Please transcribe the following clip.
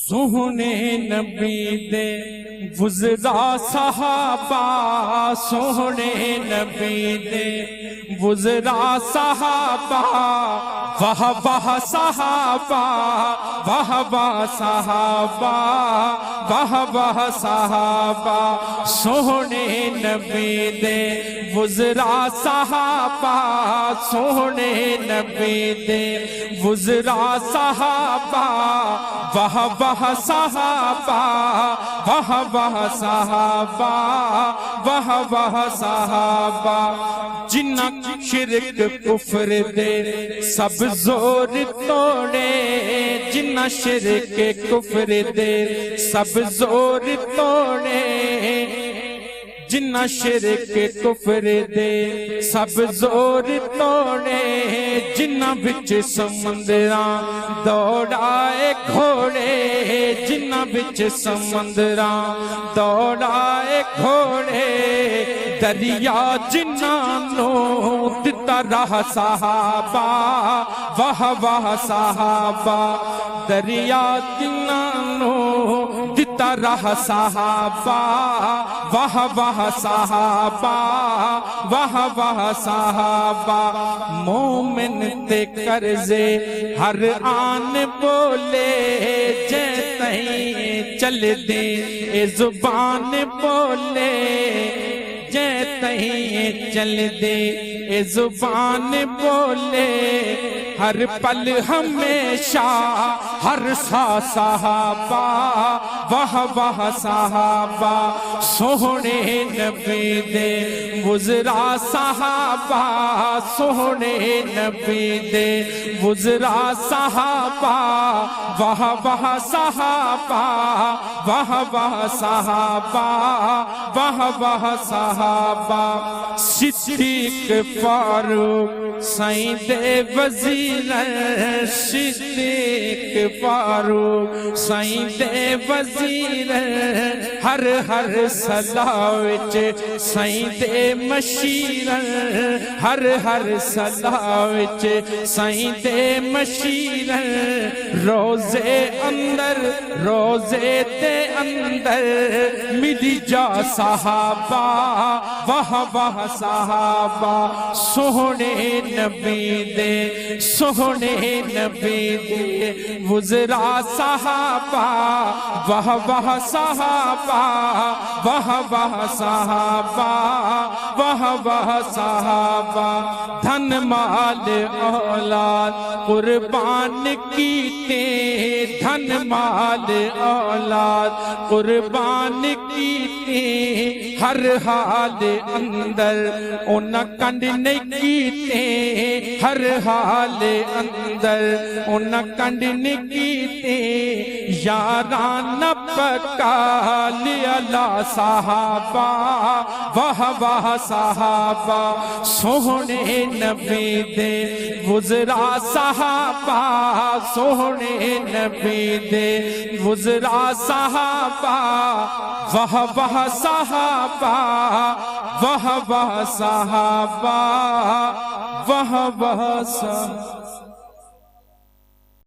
سونے نبی دے وزراء صحابہ، سونے نبی دے وزراء صحابہ، واہ واہ صحابہ، واہ واہ صحابہ، واہ واہ صحابہ، سونے نبی دے وزراء صحابہ، سونے نبی دے وزراء صحابہ، واہ واہ صحابہ، واہ واہ صحابہ، واہ واہ صحابہ، جنہ شرک کفر دے سب زور توڑے، جنہ شرک کفر دے سب زور توڑے، جنہ شرک کفر دے سب زور توڑے، جنہ بچ سمندراں دوڑائے گھوڑے، جنہ بچ سمندراں دوڑائے گھوڑے، دریا جنہاں نو دتا راہ صحابہ، واہ واہ صحابہ، دریا جنہاں نو دتا راہ صحابہ، واہ واہ صحابہ، واہ واہ صحابہ، مومن تے قرضے ہر آن بولے، جے تہیں چل دے اے زبان بولے، جے تہیں چل دے اے زبان بولے، ہر پل ہمیشہ ہر سا صحابہ، واہ واہ صحابہ، سونے نبی دے وزراء صحابہ، سونے نبی دے وزراء صحابہ، واہ واہ صحابہ، واہ واہ صحابہ، واہ واہ صحابہ، صدیق فاروق سائیں دے وزیر، صدیق فاروق سائیں دے وزیر، ہر ہر صلاح وچ سائیں دے مشیر، ہر ہر صلاح وچ سائیں دے مشیر، روزے اندر روزے تے اندر ملی جا صحابہ، واہ واہ صحابہ، سونے نبی دے سونے نبی دے وزراء صحابہ، واہ واہ صحابہ، واہ واہ صحابہ، واہ واہ صحابہ، دھن مال اولاد قربان کیتے، دھن مال اولاد قربان کیتے، ہر حال اندر انہاں کنڈ نہیں کیتے، ہر حال اندر انہاں کنڈ نہیں کیتے، یاران پکا لیا اللہ صحابہ، واہ واہ صحابہ، سونے نبی دے وزراء صحابہ، سونے نبی دے وزراء صحابہ، واہ واہ صحابہ، واہ واہ صحابہ، واہ واہ صحابہ۔